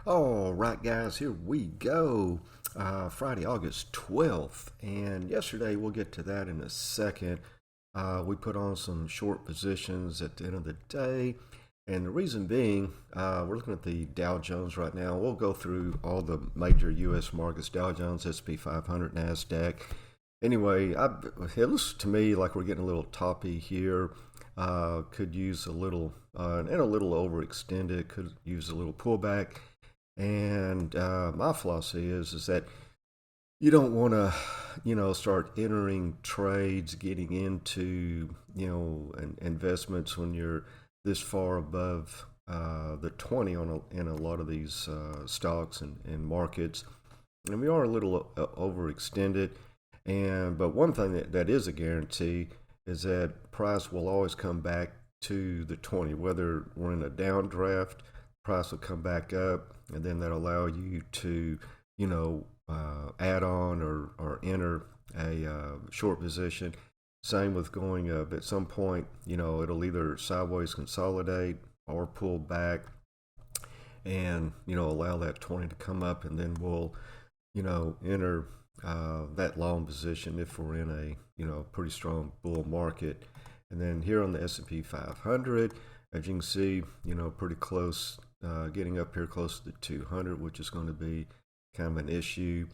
All right, guys, here we go. Friday, August 12th. And yesterday, we'll get to that in a second. We put on some short positions at the end of the day. And the reason being, we're looking at the Dow Jones right now. We'll go through all the major U.S. markets: Dow Jones, S&P 500, NASDAQ. Anyway, it looks to me like we're getting a little toppy here. Could use a little, and a little overextended, could use a little pullback. And my philosophy is that you don't want to, start entering trades, getting into, investments when you're this far above the 20 in a lot of these stocks and markets. And we are a little overextended. But one thing that is a guarantee is that price will always come back to the 20, whether we're in a downdraft, price will come back up, and then that'll allow you to, add on or enter a short position. Same with going up. At some point, it'll either sideways consolidate or pull back and, allow that 20 to come up, and then we'll, enter that long position if we're in a, pretty strong bull market. And then here on the S&P 500, as you can see, pretty close, getting up here close to the 200, which is going to be kind of an issue.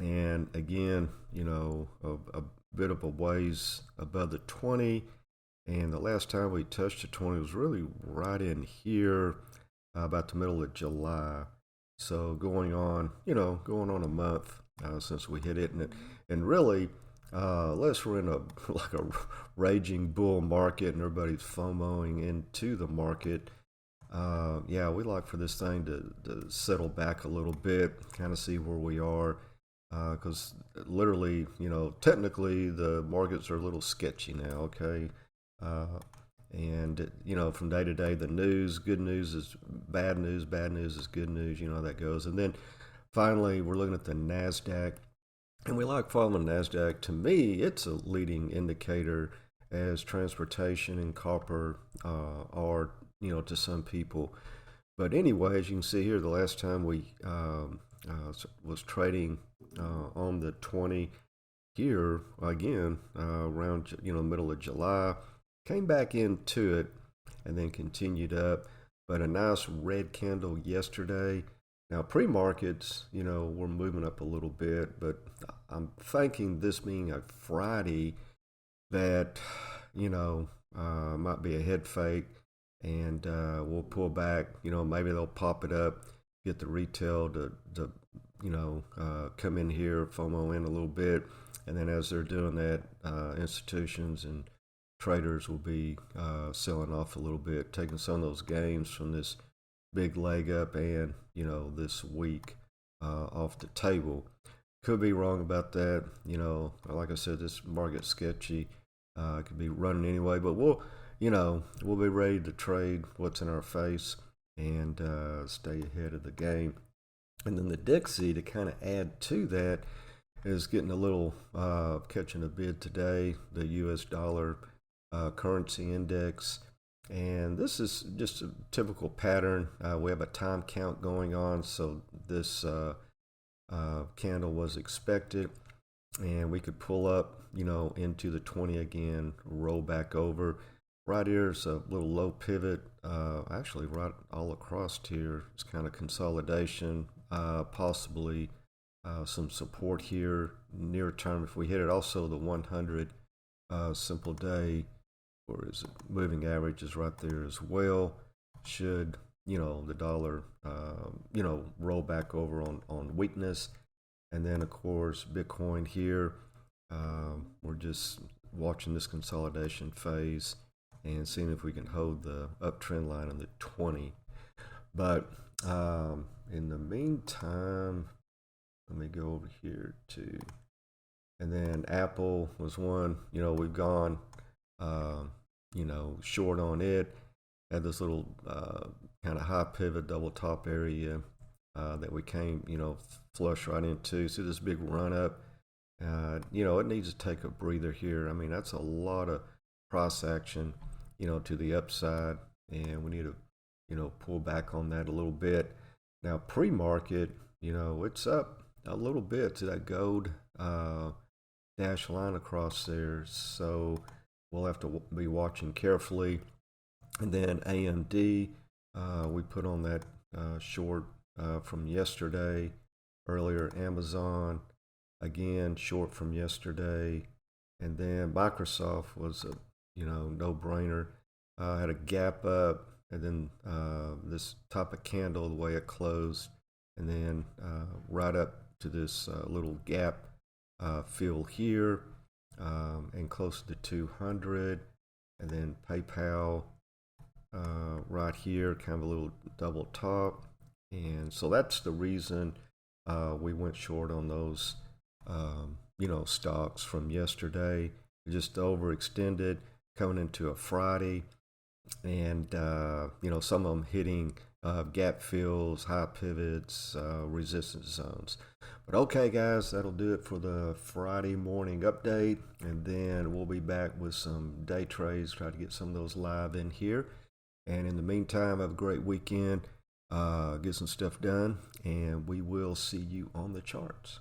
And again, a bit of a ways above the 20. And the last time we touched the 20 was really right in here, about the middle of July. So going on a month since we hit it, and really, unless we're in a like a raging bull market and everybody's FOMOing into the market, we like for this thing to settle back a little bit, kind of see where we are, because literally, technically the markets are a little sketchy now. Okay. And from day to day, the news, good news is bad news is good news. You know how that goes. And then finally, we're looking at the NASDAQ. And we like following NASDAQ. To me, it's a leading indicator, as transportation and copper are, to some people. But anyway, as you can see here, the last time we was trading on the 20 here, again, around, middle of July, came back into it and then continued up. But a nice red candle yesterday. Now, pre-markets, we're moving up a little bit, but I'm thinking this being a Friday that, might be a head fake, and we'll pull back. Maybe they'll pop it up, get the retail to come in here, FOMO in a little bit, and then as they're doing that, institutions and traders will be selling off a little bit, taking some of those gains from this big leg up and this week off the table. Could be wrong about that. Like I said, this market's sketchy. It could be running anyway, but we'll be ready to trade what's in our face and stay ahead of the game. And then the Dixie, to kind of add to that, is getting a little catching a bid today. The U.S. dollar currency index. And this is just a typical pattern. We have a time count going on, so this candle was expected, and we could pull up, into the 20 again, roll back over. Right here is a little low pivot. Actually, right all across here, it's kind of consolidation, possibly some support here near term if we hit it. Also, the 100 simple day, or is it moving average, is right there as well. Should the dollar roll back over on weakness. And then of course Bitcoin here, we're just watching this consolidation phase and seeing if we can hold the uptrend line on the 20. But in the meantime, let me go over here to, and then Apple was one, we've gone short on it. Had this little kind of high pivot double top area that we came, flush right into. See this big run up. It needs to take a breather here. I mean, that's a lot of price action, to the upside, and we need to, pull back on that a little bit. Now, pre-market, it's up a little bit to that gold dash line across there. So we'll have to be watching carefully. And then AMD, we put on that short from yesterday. Earlier, Amazon, again, short from yesterday. And then Microsoft was a, no-brainer. Had a gap up, and then this type of candle, the way it closed, and then right up to this little gap fill here, and close to 200, and then PayPal right here, kind of a little double top. And so that's the reason we went short on those, stocks from yesterday. Just overextended coming into a Friday, and some of them hitting gap fills, high pivots, resistance zones. But okay, guys, that'll do it for the Friday morning update, and then we'll be back with some day trades, try to get some of those live in here. And in the meantime, have a great weekend, get some stuff done, and we will see you on the charts.